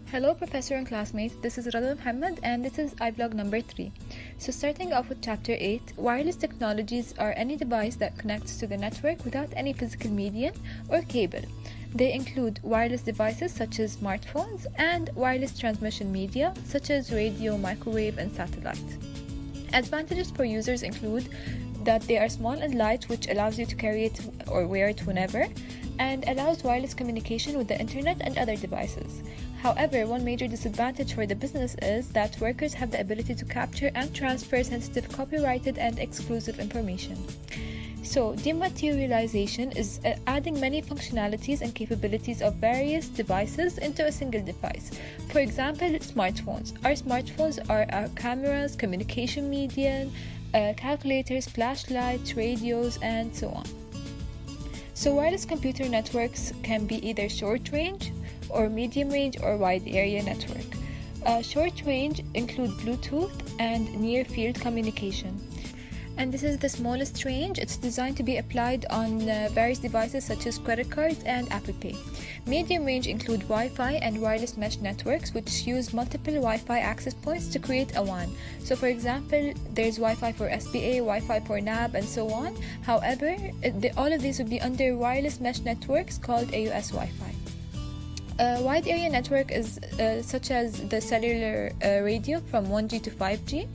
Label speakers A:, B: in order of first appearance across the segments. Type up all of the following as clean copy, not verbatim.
A: Hello Professor and classmates, this is Radwa Mohamed and this is iVlog number 3. So starting off with chapter 8, wireless technologies are any device that connects to the network without any physical medium or cable. They include wireless devices such as smartphones and wireless transmission media such as radio, microwave and satellite. Advantages for users include that they are small and light, which allows you to carry it or wear it whenever, and allows wireless communication with the internet and other devices. However, one major disadvantage for the business is that workers have the ability to capture and transfer sensitive copyrighted and exclusive information. So, dematerialization is adding many functionalities and capabilities of various devices into a single device. For example, smartphones. Our smartphones are our cameras, communication medium, calculators, flashlights, radios, and so on. So, wireless computer networks can be either short range, or medium range, or wide area network. Short range include Bluetooth and near field communication. And this is the smallest range. It's designed to be applied on various devices such as credit cards and Apple Pay. Medium range include Wi-Fi and wireless mesh networks, which use multiple Wi-Fi access points to create a WAN. So for example, there's Wi-Fi for SBA, Wi-Fi for NAB, and so on. However, all of these would be under wireless mesh networks called AUS Wi-Fi. Wide area network is such as the cellular radio from 1G to 5G.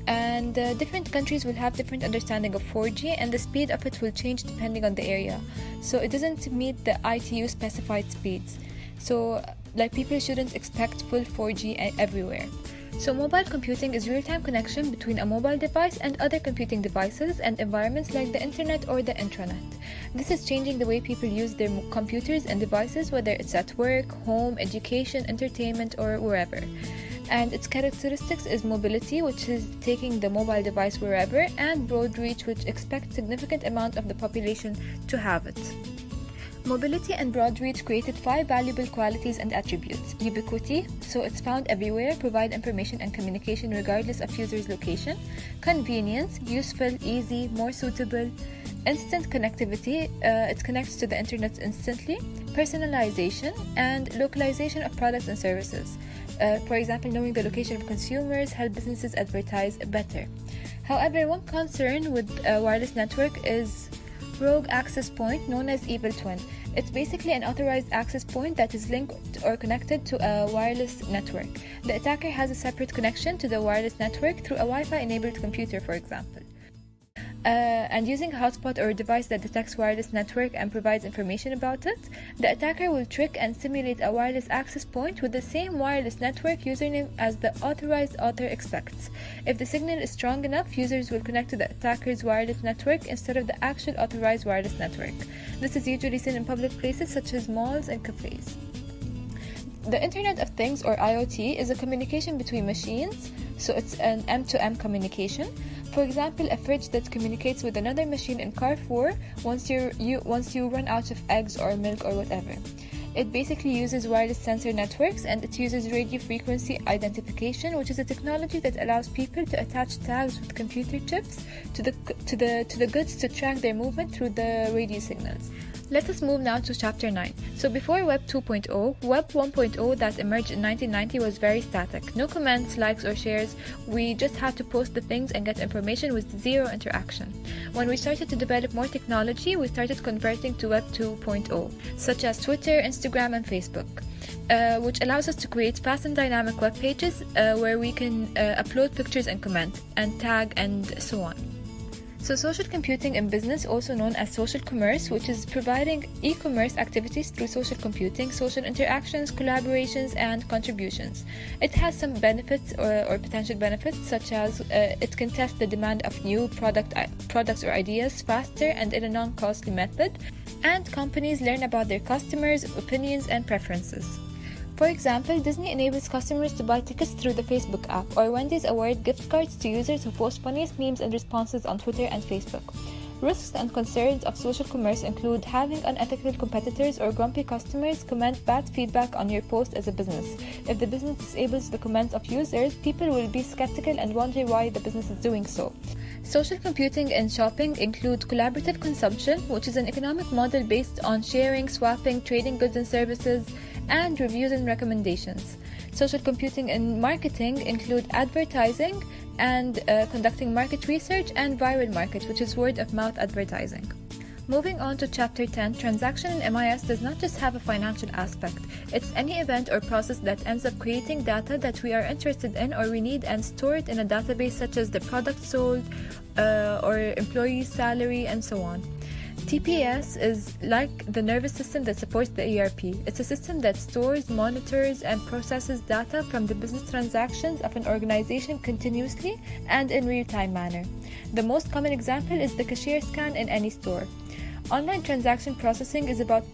A: And different countries will have different understanding of 4G, and the speed of it will change depending on the area. So it doesn't meet the ITU specified speeds. So people shouldn't expect full 4G everywhere. So mobile computing is real-time connection between a mobile device and other computing devices and environments like the internet or the intranet. This is changing the way people use their computers and devices, whether it's at work, home, education, entertainment, or wherever. And its characteristics is mobility, which is taking the mobile device wherever, and broad reach, which expects significant amount of the population to have it. Mobility and broad reach created 5 valuable qualities and attributes. Ubiquity, so it's found everywhere, provide information and communication regardless of user's location. Convenience, useful, easy, more suitable. Instant connectivity, it connects to the internet instantly. Personalization and localization of products and services. For example, knowing the location of consumers help businesses advertise better. However, one concern with a wireless network is rogue access point, known as evil twin. It's basically an authorized access point that is linked or connected to a wireless network. The attacker has a separate connection to the wireless network through a Wi-Fi enabled computer, for example. And using a hotspot or a device that detects wireless network and provides information about it, the attacker will trick and simulate a wireless access point with the same wireless network username as the authorized author expects. If the signal is strong enough, users will connect to the attacker's wireless network instead of the actual authorized wireless network. This is usually seen in public places such as malls and cafes. The Internet of Things, or IoT, is a communication between machines, so it's an M2M communication. For example, a fridge that communicates with another machine in Carrefour once you run out of eggs or milk or whatever. It basically uses wireless sensor networks, and it uses radio frequency identification, which is a technology that allows people to attach tags with computer chips to the goods to track their movement through the radio signals. Let us move now to chapter 9. So before Web 2.0, Web 1.0 that emerged in 1990 was very static. No comments, likes, or shares. We just had to post the things and get information with zero interaction. When we started to develop more technology, we started converting to Web 2.0, such as Twitter, Instagram, and Facebook, which allows us to create fast and dynamic web pages where we can upload pictures and comment, and tag, and so on. So social computing in business, also known as social commerce, which is providing e-commerce activities through social computing, social interactions, collaborations, and contributions. It has some benefits or potential benefits, such as it can test the demand of new products or ideas faster and in a non-costly method, and companies learn about their customers' opinions and preferences. For example, Disney enables customers to buy tickets through the Facebook app, or Wendy's award gift cards to users who post funniest memes and responses on Twitter and Facebook. Risks and concerns of social commerce include having unethical competitors or grumpy customers comment bad feedback on your post as a business. If the business disables the comments of users, people will be skeptical and wonder why the business is doing so. Social computing and shopping include collaborative consumption, which is an economic model based on sharing, swapping, trading goods and services, and reviews and recommendations. Social computing and marketing include advertising and conducting market research, and viral market, which is word of mouth advertising. Moving on to Chapter 10, transaction in MIS does not just have a financial aspect. It's any event or process that ends up creating data that we are interested in or we need and store it in a database, such as the product sold or employee salary and so on. TPS is like the nervous system that supports the ERP. It's a system that stores, monitors, and processes data from the business transactions of an organization continuously and in real-time manner. The most common example is the cashier scan in any store. Online transaction processing is about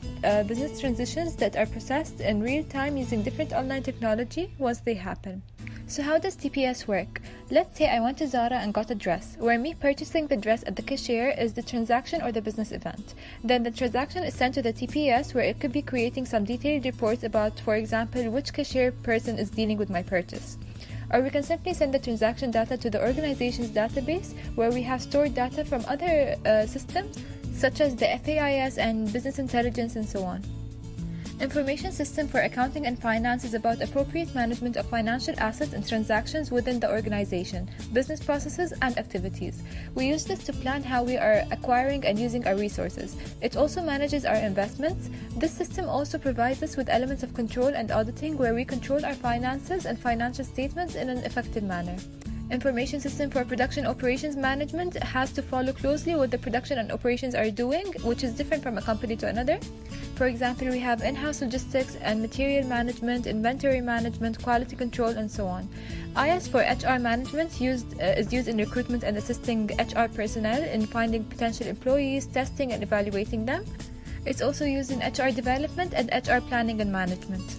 A: business transitions that are processed in real time using different online technology once they happen. So how does TPS work? Let's say I went to Zara and got a dress, where me purchasing the dress at the cashier is the transaction or the business event. Then the transaction is sent to the TPS, where it could be creating some detailed reports about, for example, which cashier person is dealing with my purchase. Or we can simply send the transaction data to the organization's database, where we have stored data from other systems, such as the FAIS and business intelligence and so on. Information system for accounting and finance is about appropriate management of financial assets and transactions within the organization, business processes, and activities. We use this to plan how we are acquiring and using our resources. It also manages our investments. This system also provides us with elements of control and auditing, where we control our finances and financial statements in an effective manner. Information system for production operations management has to follow closely what the production and operations are doing, which is different from a company to another. For example, we have in-house logistics and material management, inventory management, quality control, and so on. IS for HR management is used in recruitment and assisting HR personnel in finding potential employees, testing and evaluating them. It's also used in HR development and HR planning and management.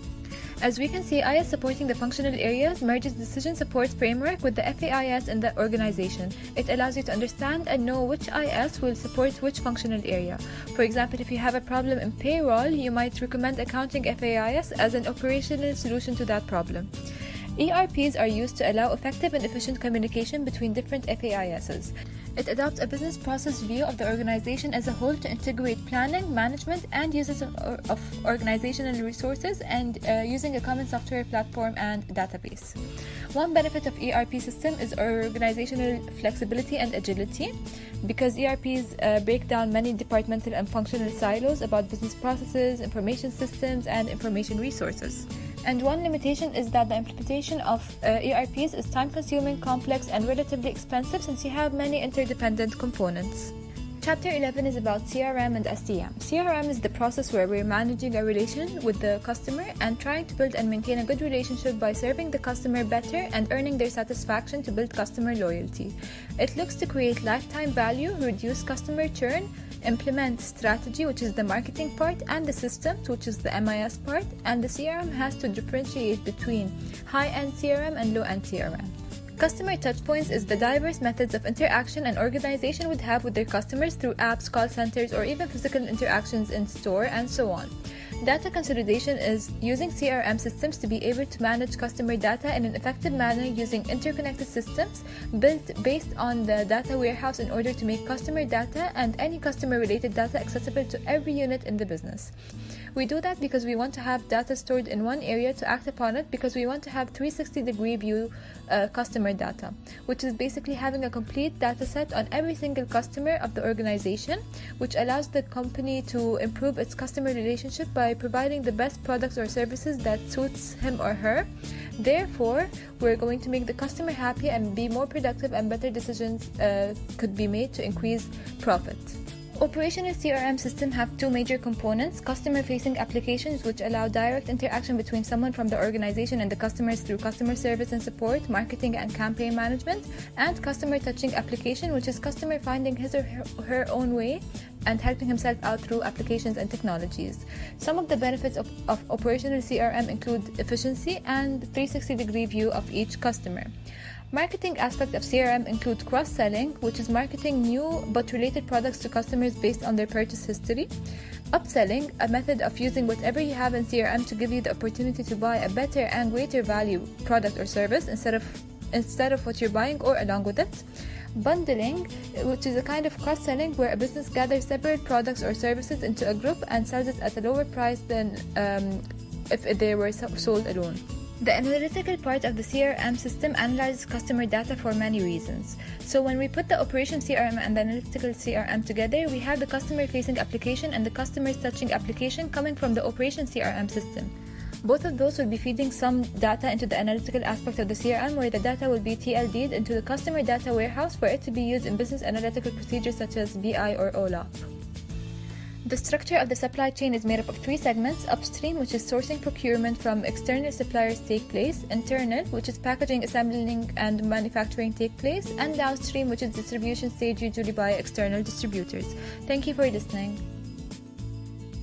A: As we can see, IS supporting the functional areas merges decision support framework with the FAIS in the organization. It allows you to understand and know which IS will support which functional area. For example, if you have a problem in payroll, you might recommend accounting FAIS as an operational solution to that problem. ERPs are used to allow effective and efficient communication between different FAISs. It adopts a business process view of the organization as a whole to integrate planning, management, and uses of organizational resources, and using a common software platform and database. One benefit of ERP system is organizational flexibility and agility, because ERPs break down many departmental and functional silos about business processes, information systems, and information resources. And one limitation is that the implementation of ERPs is time-consuming, complex, and relatively expensive, since you have many interdependent components. Chapter 11 is about CRM and STM. CRM is the process where we're managing a relation with the customer and trying to build and maintain a good relationship by serving the customer better and earning their satisfaction to build customer loyalty. It looks to create lifetime value, reduce customer churn, implement strategy, which is the marketing part, and the systems, which is the MIS part, and the CRM has to differentiate between high-end CRM and low-end CRM. Customer touchpoints is the diverse methods of interaction an organization would have with their customers through apps, call centers, or even physical interactions in store, and so on. Data consolidation is using CRM systems to be able to manage customer data in an effective manner using interconnected systems built based on the data warehouse in order to make customer data and any customer-related data accessible to every unit in the business. We do that because we want to have data stored in one area to act upon it, because we want to have 360-degree view customer data, which is basically having a complete data set on every single customer of the organization, which allows the company to improve its customer relationship by providing the best products or services that suits him or her. Therefore, we're going to make the customer happy and be more productive, and better decisions could be made to increase profit. Operational CRM systems have two major components: customer-facing applications, which allow direct interaction between someone from the organization and the customers through customer service and support, marketing and campaign management; and customer-touching application, which is customer finding his or her own way and helping himself out through applications and technologies. Some of the benefits of operational CRM include efficiency and 360-degree view of each customer. Marketing aspect of CRM include cross-selling, which is marketing new but related products to customers based on their purchase history. Upselling, a method of using whatever you have in CRM to give you the opportunity to buy a better and greater value product or service instead of what you're buying or along with it. Bundling, which is a kind of cross-selling where a business gathers separate products or services into a group and sells it at a lower price than if they were sold alone. The analytical part of the CRM system analyzes customer data for many reasons. So when we put the operation CRM and the analytical CRM together, we have the customer-facing application and the customer-touching application coming from the operation CRM system. Both of those will be feeding some data into the analytical aspect of the CRM, where the data will be TLD'd into the customer data warehouse for it to be used in business analytical procedures such as BI or OLAP. The structure of the supply chain is made up of 3 segments: upstream, which is sourcing procurement from external suppliers take place; internal, which is packaging, assembling, and manufacturing take place; and downstream, which is distribution stage, usually by external distributors. Thank you for listening.